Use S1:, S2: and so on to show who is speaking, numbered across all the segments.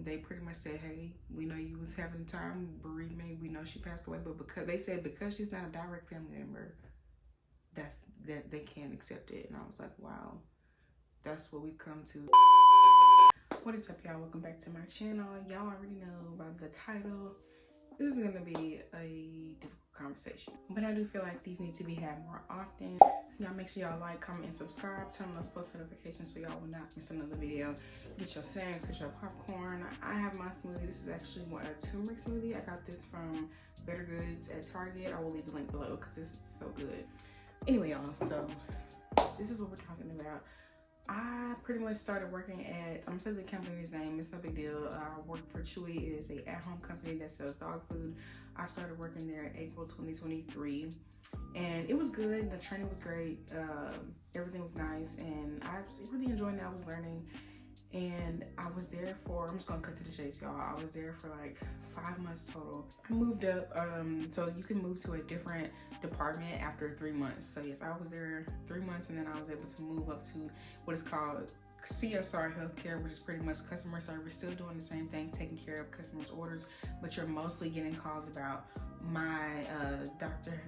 S1: They pretty much said, hey, we know you was having time bereavement. We know she passed away, but because she's not a direct family member, that they can't accept it. And I was like, wow, that's what we've come to. What is up, y'all? Welcome back to my channel. Y'all already know by the title, this is gonna be a difficult conversation, but I do feel like these need to be had more often. Y'all make sure y'all like, comment, and subscribe. Turn on those post notifications so y'all will not miss another video. Get your snacks, get your popcorn. I have my smoothie. This is actually a turmeric smoothie. I got this from Better Goods at Target. I will leave the link below because this is so good. Anyway, y'all, so this is what we're talking about. I pretty much started working at, I'm gonna say the company's name, it's no big deal. I work for Chewy. It is a at-home company that sells dog food. I started working there in April 2023, and it was good. The training was great. Everything was nice, and I was really enjoying it. I was learning, and I was there for, I'm just gonna cut to the chase, y'all. I was there for like 5 months total. I moved up, so you can move to a different department after 3 months. So yes, I was there 3 months, and then I was able to move up to what is called CSR healthcare, which is pretty much customer service, still doing the same things, taking care of customers' orders, but you're mostly getting calls about my doctor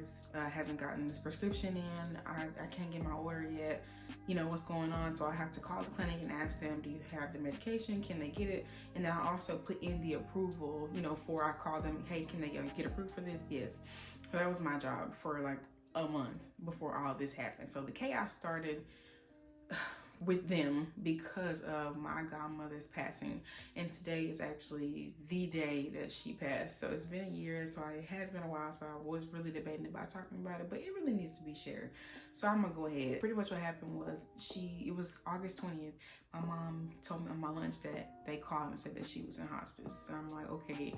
S1: hasn't gotten this prescription in, I can't get my order yet, you know, what's going on. So I have to call the clinic and ask them, do you have the medication, can they get it? And then I also put in the approval, you know, before I call them, hey, can they get approved for this? Yes. So that was my job for like a month before all this happened. So the chaos started with them because of my godmother's passing, and today is actually the day that she passed. So it's been a year, so it has been a while, so I was really debating about talking about it, but it really needs to be shared, so I'm gonna go ahead. Pretty much what happened was, it was August 20th. My mom told me on my lunch that they called and said that she was in hospice. So I'm like, okay.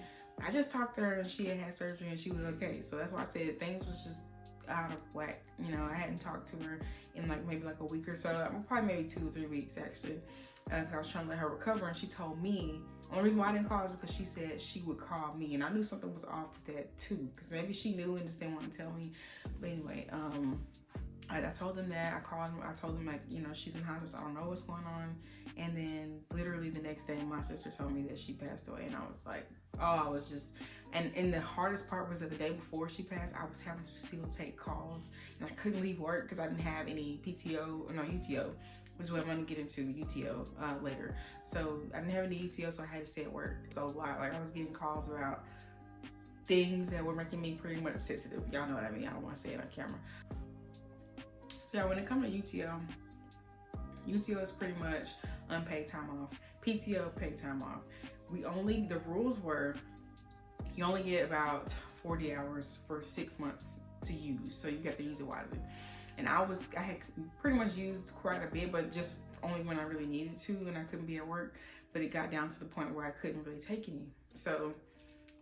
S1: I just talked to her and she had surgery and she was okay. So that's why I said things was just out of whack. You know, I hadn't talked to her in maybe a week or so, probably maybe 2 or 3 weeks actually, because I was trying to let her recover. And she told me, only reason why I didn't call is because she said she would call me, and I knew something was off with that too, because maybe she knew and just didn't want to tell me. But anyway, I told them that. I called them. I told them, like, you know, she's in hospice, I don't know what's going on. And then literally the next day, my sister told me that she passed away, and I was like, oh, I was just, and the hardest part was that the day before she passed, I was having to still take calls, and I couldn't leave work because I didn't have any UTO, which is what I'm gonna get into, UTO later. So I didn't have any UTO, so I had to stay at work. So a lot, like, I was getting calls about things that were making me pretty much sensitive. Y'all know what I mean. I don't want to say it on camera. So yeah, when it comes to UTO is pretty much unpaid time off. PTO, paid time off. The rules were, you only get about 40 hours for 6 months to use, so you have to use it wisely. And I had pretty much used quite a bit, but just only when I really needed to, and I couldn't be at work. But it got down to the point where I couldn't really take any. So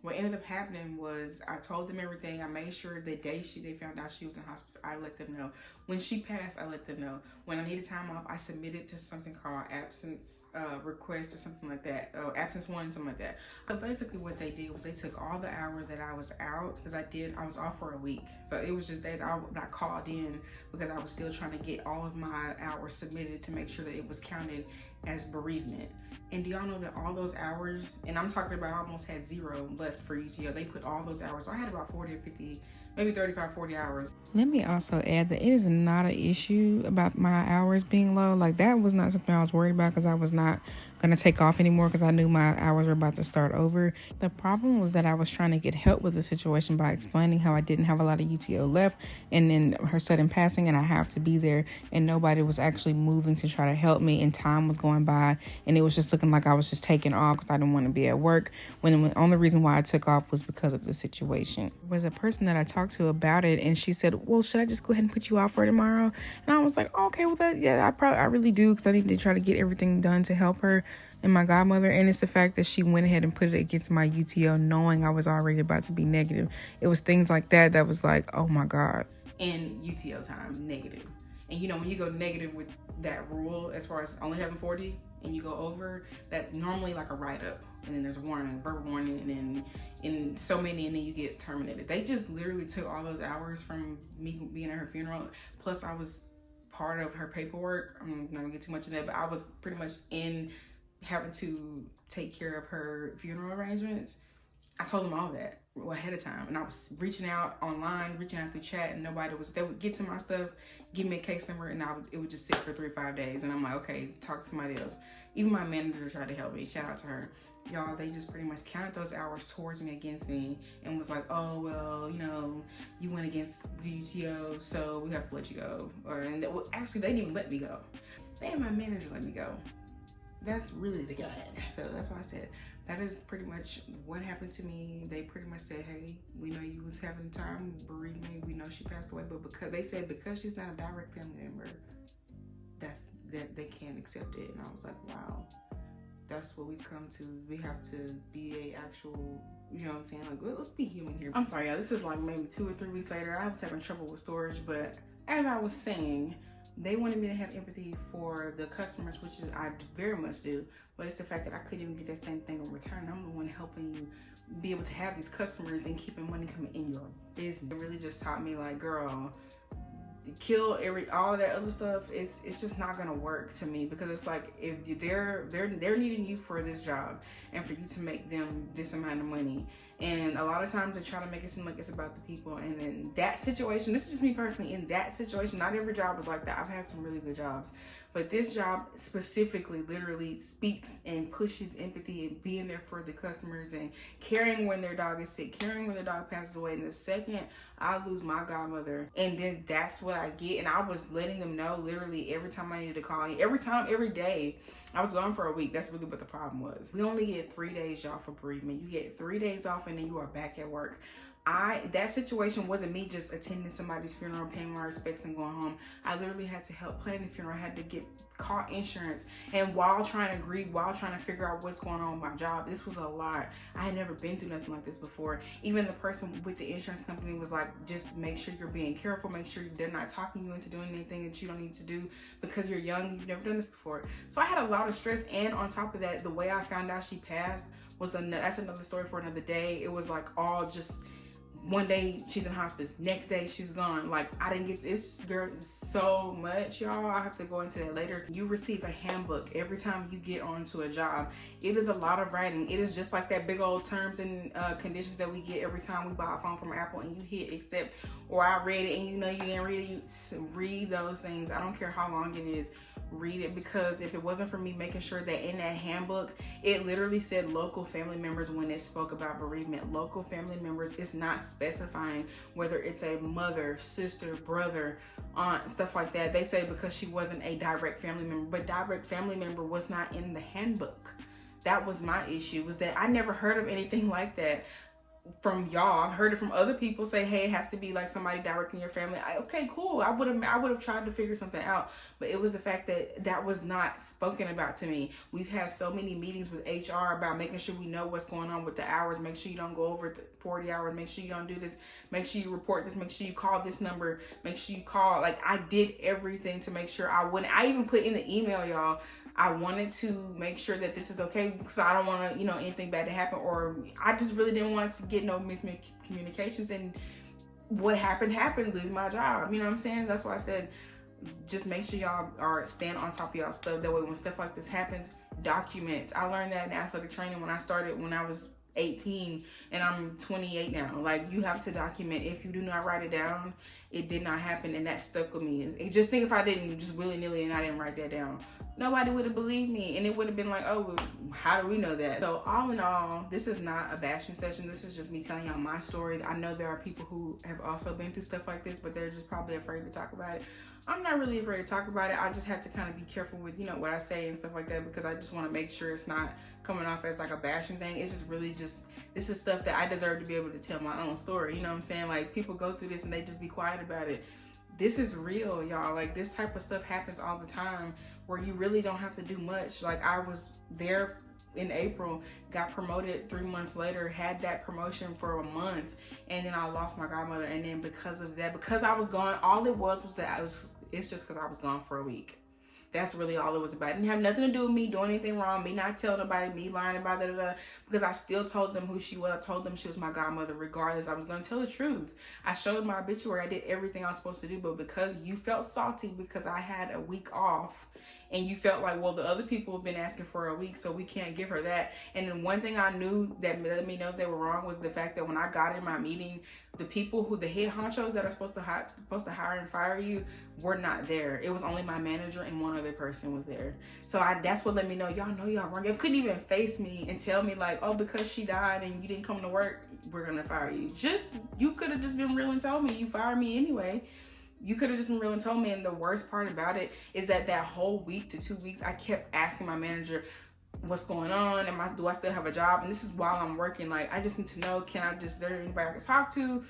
S1: what ended up happening was, I told them everything. I made sure the day they found out she was in hospice, I let them know. When she passed, I let them know. When I needed time off, I submitted to something called absence request or something like that. Absence one, something like that. So basically what they did was they took all the hours that I was out, because I was off for a week. So it was just that I called in because I was still trying to get all of my hours submitted to make sure that it was counted as bereavement. And do y'all know that all those hours, and I'm talking about, I almost had 0 left for UTO. They put all those hours. So I had about 40 or 50, maybe 35, 40 hours. Let me also add that it is not an issue about my hours being low. Like, that was not something I was worried about, because I was not going to take off anymore because I knew my hours were about to start over. The problem was that I was trying to get help with the situation by explaining how I didn't have a lot of UTO left, and then her sudden passing, and I have to be there, and nobody was actually moving to try to help me, and time was going by, and it was just looking like I was just taking off because I didn't want to be at work, when the only reason why I took off was because of the situation. There was a person that I talked to about it, and she said, well, should I just go ahead and put you off for tomorrow? And I was like, oh, okay, well, I really do, because I need to try to get everything done to help her and my godmother. And it's the fact that she went ahead and put it against my UTO, knowing I was already about to be negative. It was things like that was like, oh my God. And UTO time, negative. And you know, when you go negative with that rule, as far as only having 40, and you go over, that's normally like a write-up, and then there's a warning, verbal warning, and then in so many, and then you get terminated. They just literally took all those hours from me being at her funeral. Plus I was part of her paperwork. I'm not gonna get too much of that, but I was pretty much in having to take care of her funeral arrangements, I told them all that ahead of time. And I was reaching out online, reaching out through chat, and they would get to my stuff, give me a case number, and it would just sit for 3 or 5 days. And I'm like, okay, talk to somebody else. Even my manager tried to help me. Shout out to her. Y'all, they just pretty much counted those hours towards me, against me, and was like, oh, well, you went against the UTO, so we have to let you go. Actually, they didn't even let me go. They had my manager let me go. That's really the guy. So that's why I said, that is pretty much what happened to me. They pretty much said, hey, we know you was having time bereavement. We know she passed away, but because she's not a direct family member, that they can't accept it. And I was like, wow. That's what we've come to. We have to be a actual, you know what I'm saying? Like, let's be human here. I'm sorry, y'all. This is like maybe 2 or 3 weeks later. I was having trouble with storage, but as I was saying, they wanted me to have empathy for the customers, which is I very much do. But it's the fact that I couldn't even get that same thing in return. I'm the one helping you be able to have these customers and keeping money coming in your business. It really just taught me, like, girl, kill all of that other stuff. It's just not gonna work to me, because it's like, if they're needing you for this job and for you to make them this amount of money, and a lot of times they try to make it seem like it's about the people. And in that situation, this is just me personally, in that situation, not every job is like that. I've had some really good jobs, but this job specifically literally speaks and pushes empathy and being there for the customers and caring when their dog is sick, caring when their dog passes away. And the second I lose my godmother, and then that's what I get. And I was letting them know literally every time I needed to call, every day. I was gone for a week. That's really what the problem was. We only get 3 days, y'all, for bereavement. You get 3 days off and then you are back at work. That situation wasn't me just attending somebody's funeral, paying my respects and going home. I literally had to help plan the funeral. I had to call insurance, and while trying to grieve, while trying to figure out what's going on with my job, this was a lot. I had never been through nothing like this before. Even the person with the insurance company was like, just make sure you're being careful, make sure they're not talking you into doing anything that you don't need to do because you're young, you've never done this before. So I had a lot of stress, and on top of that, the way I found out she passed was that's another story for another day. It was like all just, one day she's in hospice, next day she's gone. Like, I didn't get so much, y'all. I have to go into that later. You receive a handbook every time you get onto a job. It is a lot of writing. It is just like that big old terms and conditions that we get every time we buy a phone from Apple, and you hit accept, or I read it and you didn't read it. You read those things. I don't care how long it is. Read it, because if it wasn't for me making sure that in that handbook, it literally said local family members when it spoke about bereavement. Local family members is not specifying whether it's a mother, sister, brother, aunt, stuff like that. They say because she wasn't a direct family member, but direct family member was not in the handbook. That was my issue, was that I never heard of anything like that from y'all. I've heard it from other people say, hey, it has to be like somebody direct in your family. Okay, cool. I would have tried to figure something out, but it was the fact that was not spoken about to me. We've had so many meetings with HR about making sure we know what's going on with the hours. Make sure you don't go over 40 hours. Make sure you don't do this. Make sure you report this. Make sure you call this number. Make sure you call. Like, I did everything to make sure I wouldn't. I even put in the email, y'all, I wanted to make sure that this is okay, because I don't want to, anything bad to happen, or I just really didn't want to get no miscommunications, and what happened, lose my job. You know what I'm saying? That's why I said, just make sure y'all are staying on top of y'all stuff. That way when stuff like this happens, document. I learned that in athletic training when I was 18, and I'm 28 now. Like, you have to document. If you do not write it down, it did not happen, and that stuck with me. Just think if I didn't just willy-nilly and I didn't write that down, nobody would have believed me, and it would have been like, oh, how do we know that? So all in all, this is not a bashing session. This is just me telling y'all my story. I know there are people who have also been through stuff like this, but they're just probably afraid to talk about it. I'm not really afraid to talk about it. I just have to kind of be careful with, what I say and stuff like that, because I just want to make sure it's not coming off as like a bashing thing. It's just really this is stuff that I deserve to be able to tell my own story. You know what I'm saying? Like, people go through this and they just be quiet about it. This is real, y'all. Like, this type of stuff happens all the time, where you really don't have to do much. Like, I was there in April, got promoted 3 months later, had that promotion for a month, and then I lost my godmother. And then because of that, because I was gone, all it was that it's just because I was gone for a week. That's really all it was about. It didn't have nothing to do with me doing anything wrong, me not telling nobody, me lying about that, because I still told them who she was. I told them she was my godmother regardless. I was going to tell the truth. I showed my obituary. I did everything I was supposed to do, but because you felt salty because I had a week off and you felt like, well, the other people have been asking for a week, so we can't give her that. And then one thing I knew that let me know they were wrong was the fact that when I got in my meeting, the people who, the head honchos that are supposed to hire and fire you, were not there. It was only my manager and one other person was there. So that's what let me know, y'all know y'all wrong. Y'all couldn't even face me and tell me like, oh, because she died and you didn't come to work, we're gonna fire you. You could have just been real and told me you fired me anyway. You could have just been real and told me. And the worst part about it is that whole week to 2 weeks, I kept asking my manager, what's going on? Do I still have a job? And this is while I'm working. Like, I just need to know, is there anybody I can talk to?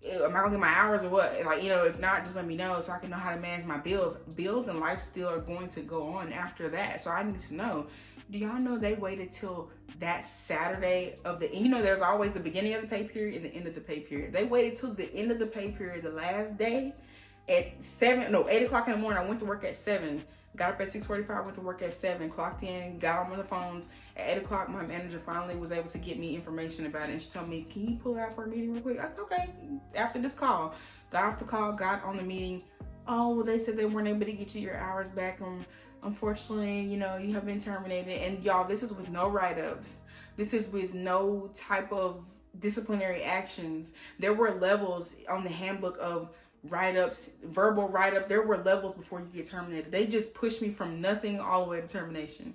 S1: Am I gonna get my hours or what? Like, if not, just let me know so I can know how to manage my bills. Bills and life still are going to go on after that. So I need to know. Do y'all know they waited till that Saturday of there's always the beginning of the pay period and the end of the pay period. They waited till the end of the pay period, the last day at 8 o'clock in the morning. I went to work at 7. Got up at 6:45, went to work at 7, clocked in, got on the phones. At 8 o'clock, my manager finally was able to get me information about it. And she told me, can you pull out for a meeting real quick? I said, okay. After this call, got off the call, got on the meeting. Oh, well, they said they weren't able to get you your hours back. Unfortunately, you have been terminated. And y'all, this is with no write-ups. This is with no type of disciplinary actions. There were levels on the handbook of write-ups, verbal write-ups. There were levels before you get terminated. They just pushed me from nothing all the way to termination.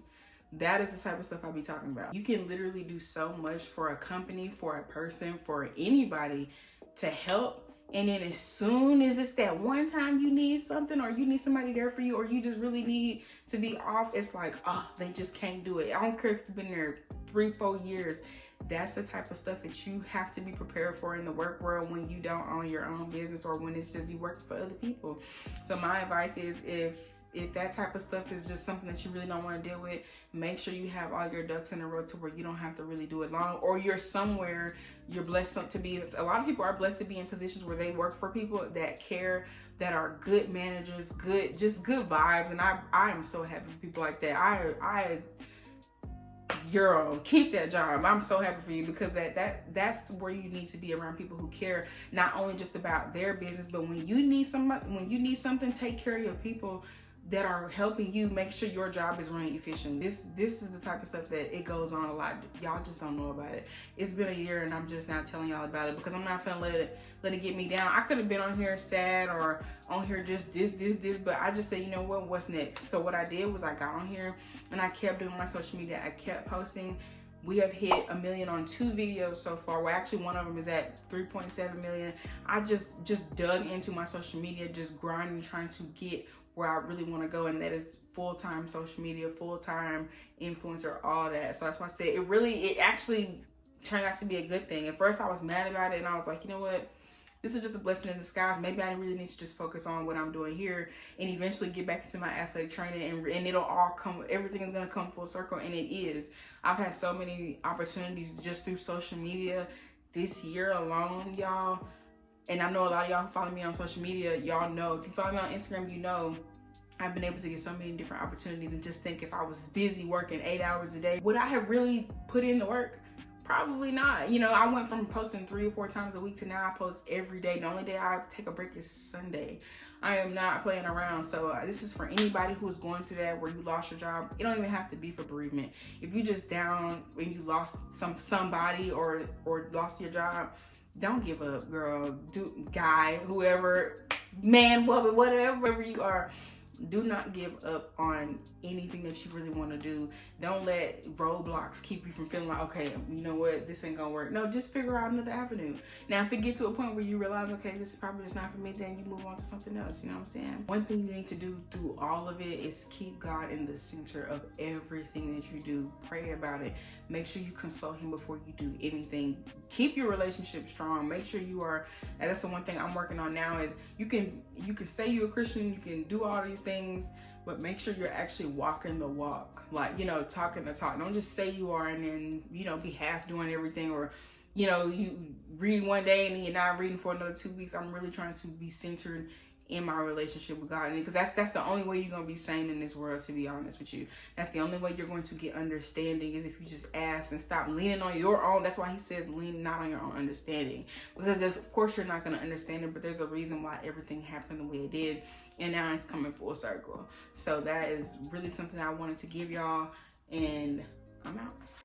S1: That is the type of stuff I be talking about. You can literally do so much for a company, for a person, for anybody to help. And then as soon as it's that one time you need something, or you need somebody there for you, or you just really need to be off, it's like, oh, they just can't do it. I don't care if you've been there 3-4 years. That's the type of stuff that you have to be prepared for in the work world when you don't own your own business, or when it's just you work for other people. So my advice is, if that type of stuff is just something that you really don't want to deal with, make sure you have all your ducks in a row to where you don't have to really do it long, or you're somewhere, you're blessed to be. A lot of people are blessed to be in positions where they work for people that care, that are good managers, just good vibes. And I am so happy for people like that. Girl, keep that job. I'm so happy for you, because that's where you need to be, around people who care not only just about their business, but when you need something, take care of your people that are helping you make sure your job is running efficient. This is the type of stuff that it goes on a lot. Y'all just don't know about it. It's been a year and I'm just now telling y'all about it, because I'm not gonna let it get me down. I could have been on here sad, or on here just this, but I just said, you know what, what's next? So what I did was I got on here and I kept doing my social media. I kept posting. We have hit 1 million on 2 videos so far. Well, actually one of them is at 3.7 million. I just dug into my social media, just grinding, trying to get where I really want to go, and that is full-time social media, full-time influencer, all that. So that's why I said it actually turned out to be a good thing. At first I was mad about it, and I was like, you know what, this is just a blessing in disguise. Maybe I really need to just focus on what I'm doing here and eventually get back into my athletic training, and it'll all come, everything is going to come full circle. And it is. I've had so many opportunities just through social media this year alone, y'all. And I know a lot of y'all who follow me on social media, y'all know. If you follow me on Instagram, you know I've been able to get so many different opportunities. And just think, if I was busy working 8 hours a day, would I have really put in the work? Probably not. I went from posting 3 or 4 times a week to now I post every day. The only day I take a break is Sunday. I am not playing around. So this is for anybody who is going through that, where you lost your job. It don't even have to be for bereavement. If you just down when you lost somebody or lost your job, don't give up, girl, guy, whoever, man, woman, whatever you are. Do not give up on anything that you really want to do. Don't let roadblocks keep you from feeling like, okay, you know what, this ain't gonna work. No, just figure out another avenue. Now, if it gets to a point where you realize, okay, this is probably just not for me, then you move on to something else. You know what I'm saying? One thing you need to do through all of it is keep God in the center of everything that you do. Pray about it. Make sure you consult him before you do anything. Keep your relationship strong. Make sure you are, and that's the one thing I'm working on now, is you can say you're a Christian, you can do all these things, but make sure you're actually walking the walk, like, talking the talk. Don't just say you are and then, be half doing everything, or, you read one day and then you're not reading for another 2 weeks. I'm really trying to be centered in my relationship with God. Because that's the only way you're going to be sane in this world, to be honest with you. That's the only way you're going to get understanding, is if you just ask and stop leaning on your own. That's why he says lean not on your own understanding. Because of course you're not going to understand it, but there's a reason why everything happened the way it did. And now it's coming full circle. So that is really something I wanted to give y'all. And I'm out.